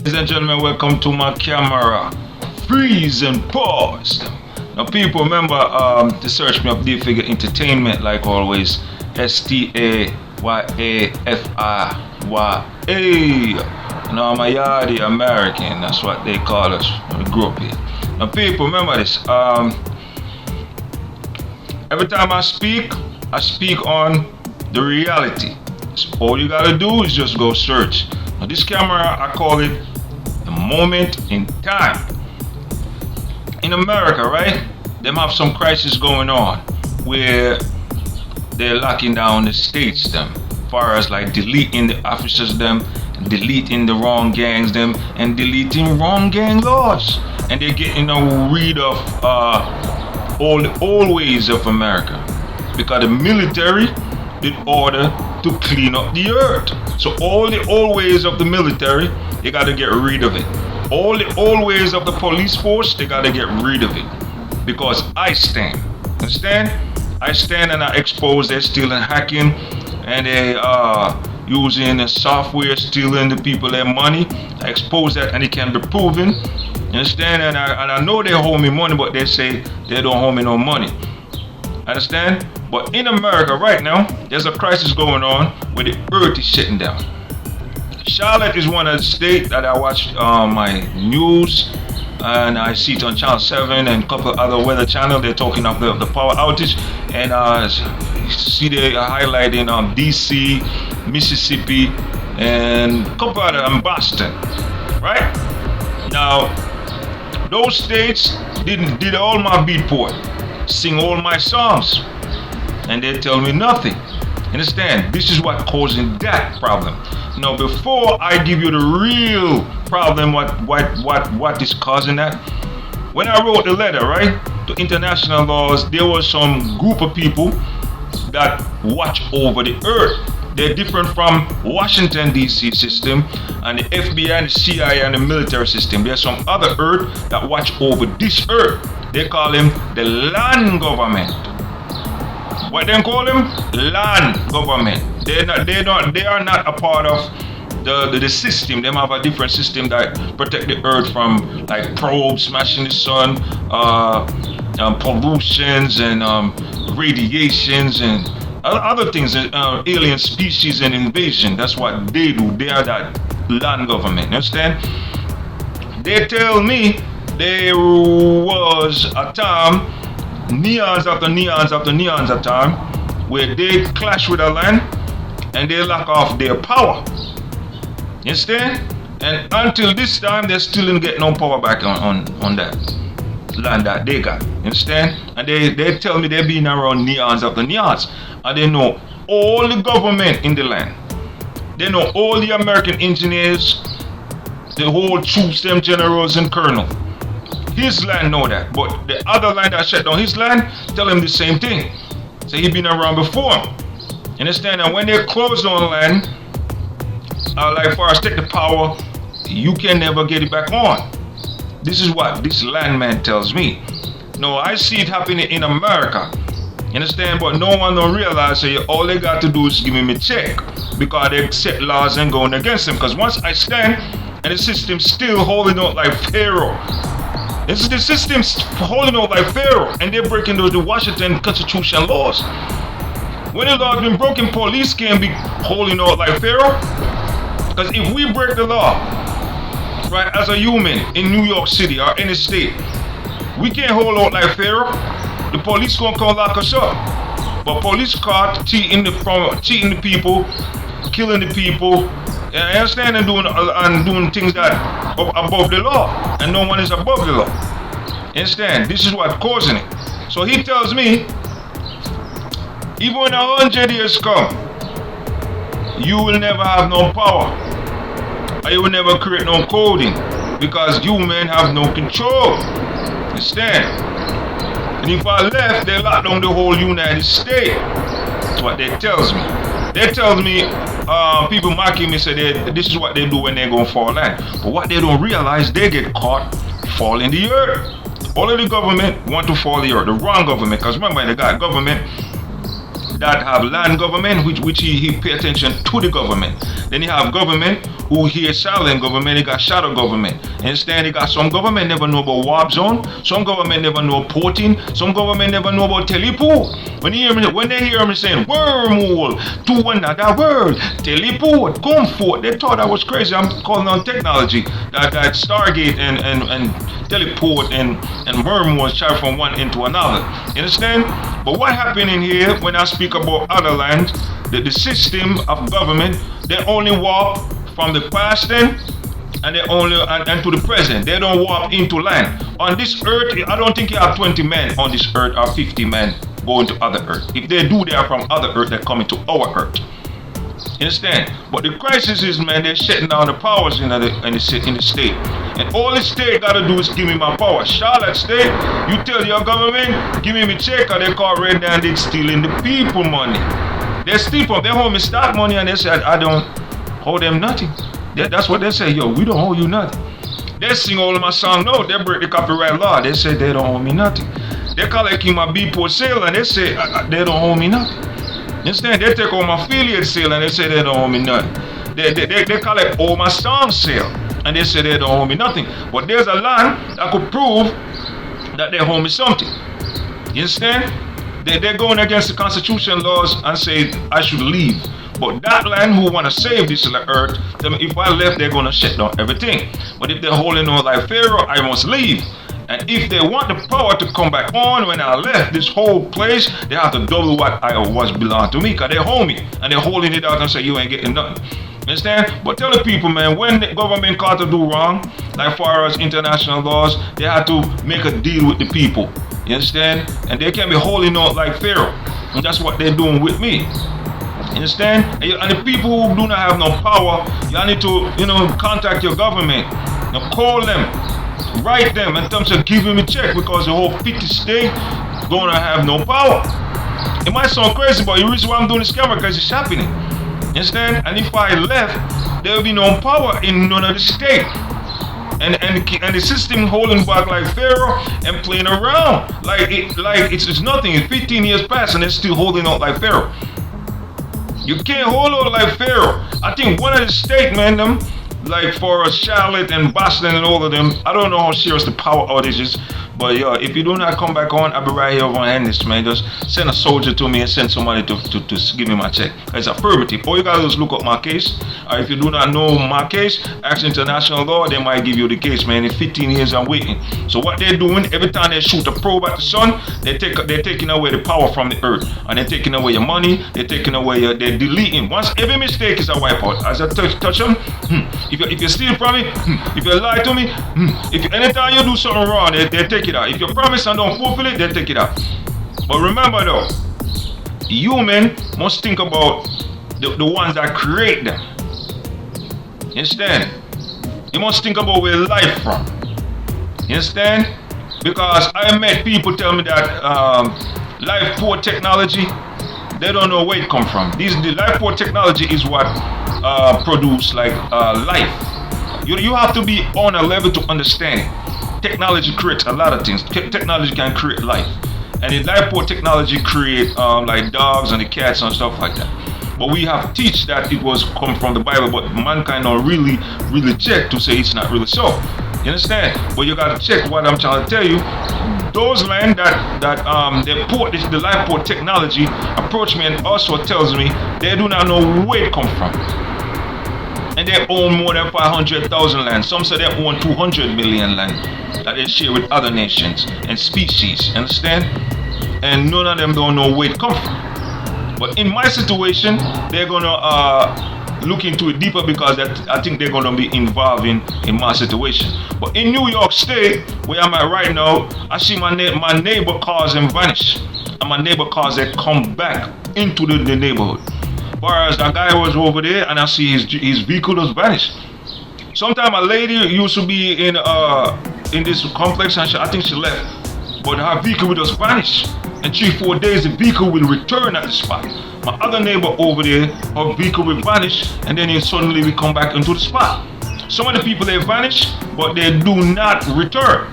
Ladies and gentlemen, welcome to my camera. Freeze and pause. Now, people, remember to search me up Styafiya Entertainment, like always. Styafiya. Now, I'm a yardie American. That's what they call us when we grew up here. Now, people, remember this. Every time I speak on the reality. So all you gotta do is just go search. Now, this camera, I call it the moment in time. In America, right? Them have some crisis going on where they're locking down the states, them, as far as like deleting the officers, them, deleting the wrong gangs, them, and deleting wrong gang laws, and they're getting rid of all the old ways of America because the military did order to clean up the earth. So all the old ways of the military, they got to get rid of it. All the old ways of the police force, they got to get rid of it. Because I stand. Understand? I stand and I expose they're stealing, hacking, and they using the software, stealing the people their money. I expose that and it can be proven. You understand? And I know they hold me money, but they say they don't hold me no money. Understand? But in America right now, there's a crisis going on where the earth is shutting down. Charlotte is one of the states that I watch my news, and I see it on Channel 7 and a couple other weather channels. They're talking of the power outage, and see they are highlighting DC, Mississippi, and a couple other, and Boston. Right? Now, those states did all my beatport, sing all my songs, and they tell me nothing. Understand? This is what causing that problem. Now, before I give you the real problem, what is causing that? When I wrote the letter, right, to international laws, there was some group of people that watch over the earth. They're different from Washington D.C. system and the FBI and the CIA and the military system. There's some other earth that watch over this earth. They call them the land government. What they call them? Land government. They are not a part of the system. They have a different system that protect the earth from like probes smashing the sun, pollutions and radiations and other things, alien species and invasion. That's what they do. They are that land government. You understand? They tell me there was a time, neons after neons after neons a time, where they clash with the land and they lock off their power. You understand? And until this time, they still didn't get no power back on that land that they got. You understand? And they tell me they've been around neons after neons. And they know all the government in the land. They know all the American engineers, the whole troops, them generals and colonel. His land know that, but the other land that shut down his land tell him the same thing. So he been around before him. Understand? And when they close on land, like far as take the power, you can never get it back on. This is what this landman tells me. No, I see it happening in America. You understand? But no one don't realize that all they got to do is give him a check, because they set laws and going against them. Because once I stand and the system's still holding out like Pharaoh. It's the system's holding out like Pharaoh, and they're breaking the Washington Constitution laws. When the law has been broken, police can't be holding out like Pharaoh. Because if we break the law, right, as a human in New York City or any state, we can't hold out like Pharaoh. The police gonna come lock us up. But police caught cheating the people, killing the people, and understand, and doing things that are above the law, and no one is above the law. Understand? This is what's causing it. So he tells me, even when 100 years come, you will never have no power, or you will never create no coding, because humans have no control. Understand? And if I left, they lock down the whole United States. That's what they tells me. They tells me, people mocking me, say this is what they do when they're gonna fall land. But what they don't realize, they get caught falling the earth. All of the government want to fall the earth, the wrong government. Because remember, they got government that have land government, which he pay attention to the government. Then you have government who hear silent government, they got shadow government. Understand? They got some government never know about warp zone, some government never know porting, some government never know about teleport. When they hear me saying wormhole to another world, teleport, comfort, they thought I was crazy. I'm calling on technology that Stargate and teleport and wormholes travel from one into another. You understand? But what happened in here when I speak about other land, the system of government, they only walk from the past then and they only and to the present. They don't walk into land. On this earth, I don't think you have 20 men on this earth or 50 men going to other earth. If they do, they are from other earth, they're coming to our earth. You understand? But the crisis is, man, they're shutting down the powers in the state. And all the state gotta do is give me my power. Charlotte State, you tell your government, give me my check, or they call red and they stealing the people money. They steal from, they hold me stock money and they say, I don't hold them nothing. That's what they say, yo, we don't hold you nothing. They sing all of my song, no, they break the copyright law. They say they don't hold me nothing. They collect my B-port sale and they say they don't hold me nothing. You understand? They take all my affiliate sale and they say they don't owe me nothing. They collect all my song sale and they say they don't owe me nothing. But there's a land that could prove that they owe me something. You understand? They're going against the constitution laws and say I should leave. But that land who want to save this earth, if I left, they're going to shut down everything. But if they're holding on like Pharaoh, I must leave. And if they want the power to come back on when I left this whole place, they have to double what I was belong to me, because they hold me and they're holding it out and say you ain't getting nothing. Understand? But tell the people, man, when the government caught to do wrong, like far as international laws, they have to make a deal with the people. You understand? And they can't be holding out like Pharaoh. And that's what they're doing with me. You understand? And the people who do not have no power, you need to, contact your government. Call them. Write them in terms of giving me check, because the whole 50 state gonna have no power. It might sound crazy, but the reason why I'm doing this camera because it's happening. You understand? And if I left, there will be no power in none of the state. And the system holding back like Pharaoh and playing around like it's nothing. It's 15 years past and they're still holding out like Pharaoh. You can't hold out like Pharaoh. I think one of the state, man, them like for Charlotte and Boston and all of them, I don't know how serious the power outage is, but yo, if you do not come back on, I'll be right here over on this, man. Just send a soldier to me and send somebody to give me my check. It's affirmative. All you gotta do is look up my case. If you do not know my case, ask international law, they might give you the case, man. In 15 years I'm waiting. So what they're doing, every time they shoot a probe at the sun, they're taking away the power from the earth. And they're taking away your money, they're taking away they're deleting. Once every mistake is a wipeout. As I touch them, if you steal from me, if you lie to me, anytime you do something wrong, they take it out. If you promise and don't fulfill it, they take it out. But remember though, human must think about the ones that create them. You understand? You must think about where life from. You understand? Because I met people tell me that life port technology, they don't know where it come from. The life port technology is what produce like life. You have to be on a level to understand it. Technology creates a lot of things. Technology can create life. And the life port technology create like dogs and the cats and stuff like that. But we have to teach that it was come from the Bible, but mankind don't really check to say it's not really so. You understand? But you gotta check what I'm trying to tell you. Those men that they port the life port technology approach me and also tells me they do not know where it come from. And they own more than 500,000 land. Some say they own 200 million land that they share with other nations and species. Understand? And none of them don't know where it come from. But in my situation, they're gonna look into it deeper because I think they're gonna be involved in my situation. But in New York State, where I'm at right now, I see my neighbor cars them vanish, and my neighbor cars they come back into the neighborhood. Whereas that guy was over there, and I see his vehicle just vanish. Sometime a lady used to be in this complex, and I think she left, but her vehicle will just vanish. In 3-4 days, the vehicle will return at the spot. My other neighbor over there, her vehicle will vanish, and then suddenly we come back into the spot. Some of the people they vanish, but they do not return.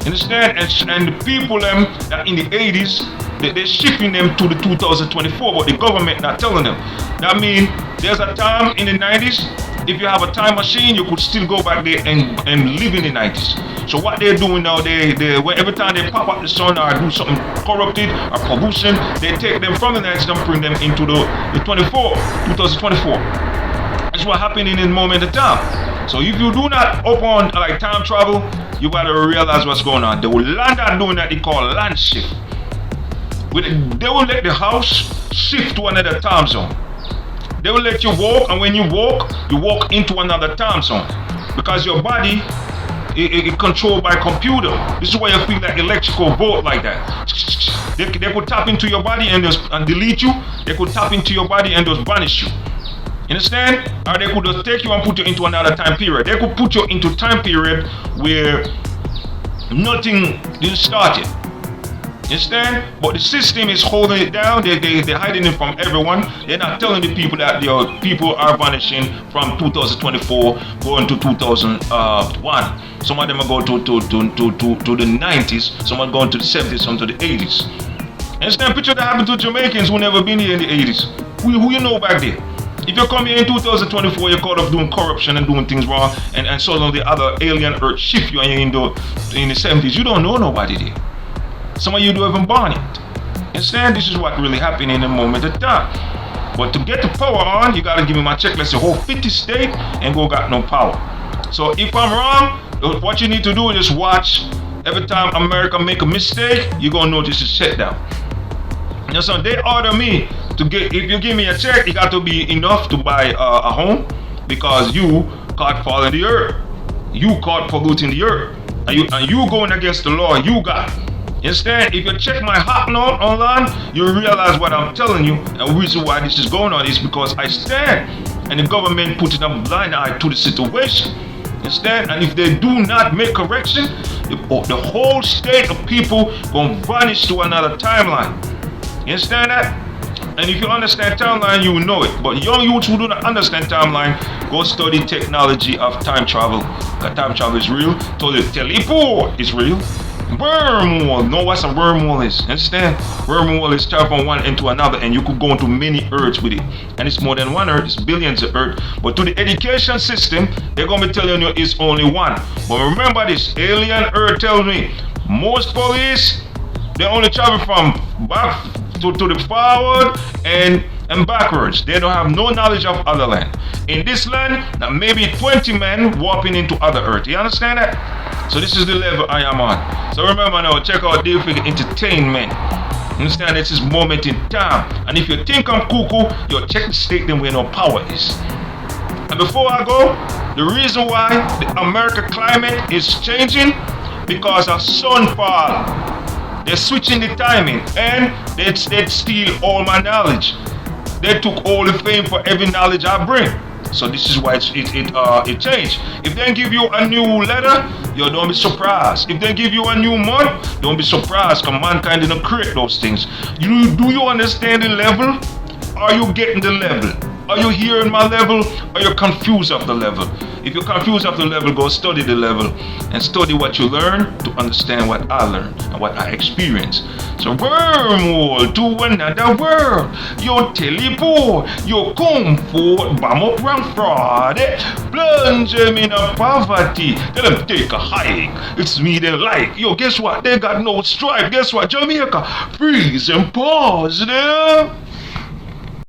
Understand? And the people that in the 80s, they're shipping them to the 2024, but the government not telling them. That means there's a time in the 90s if you have a time machine, you could still go back there and live in the 90s. So what they're doing now, every time they pop up the sun or do something corrupted or pollution, they take them from the 90s and bring them into the 2024. That's what happening in the moment of time. So if you do not open like time travel, you gotta realize what's going on. They will land up doing that they call land shift. They will let the house shift to another time zone. They will let you walk, and when you walk into another time zone. Because your body is controlled by computer. This is why you feel that electrical bolt like that. They could tap into your body and delete you. They could tap into your body and just banish you. You understand? Or they could just take you and put you into another time period. They could put you into time period where nothing didn't start yet. You understand? But the system is holding it down. They're hiding it from everyone. They're not telling the people that the people are vanishing from 2024 going to 2001. Some of them are going to the 90s. Some are going to the 70s, some to the 80s. You understand? Picture that happened to Jamaicans who never been here in the 80s. Who you know back there? If you come here in 2024, you're caught up doing corruption and doing things wrong, and suddenly the other alien earth shift you and you're in the 70s. You don't know nobody there. Some of you don't even born it. Understand? This is what really happened in the moment of time. But to get the power on, you gotta give me my checklist, the whole 50 state, and go got no power. So if I'm wrong, what you need to do is just watch. Every time America make a mistake, you're gonna notice a shutdown. You know, so they order me to get. If you give me a check, it got to be enough to buy a home, because you caught falling the earth, you caught polluting the earth, and you going against the law. You got. Instead, if you check my hot note online, you realize what I'm telling you. And the reason why this is going on is because I stand, and the government putting a blind eye to the situation. Instead, and if they do not make correction, the whole state of people gonna vanish to another timeline. You understand that? And if you understand timeline, you will know it. But young youths who do not understand timeline, go study technology of time travel. Because time travel is real. Teleport is real. Wormhole. Know what a wormhole is? Understand? Wormhole is travel from one into another, and you could go into many earths with it. And it's more than one earth, it's billions of earths. But to the education system, they're gonna be telling you it's only one. But remember this, alien earth tells me most police, they only travel from back to the forward and backwards. They don't have no knowledge of other land. In this land, now maybe 20 men warping into other earth. You understand that? So this is the level I am on. So remember now, check out Styafiya Entertainment. Understand, this is moment in time. And if you think I'm cuckoo, you check the state then where no power is. And before I go, the reason why the American climate is changing, because of sunfall. They're switching the timing, and they'd steal all my knowledge. They took all the fame for every knowledge I bring. So this is why it changed. If they give you a new letter, you don't be surprised. If they give you a new month, don't be surprised, because mankind didn't create those things. Do you understand the level? Are you getting the level? Are you hearing my level? Or you're confused of the level? If you're confused of the level, go study the level and study what you learn to understand what I learned and what I experienced. So wormhole to another world. Yo teleport, yo comfort, bam up round Friday, plunge them in a poverty. Tell them take a hike. It's me they like. Yo, guess what? They got no stripe. Guess what? Jamaica, freeze and pause there.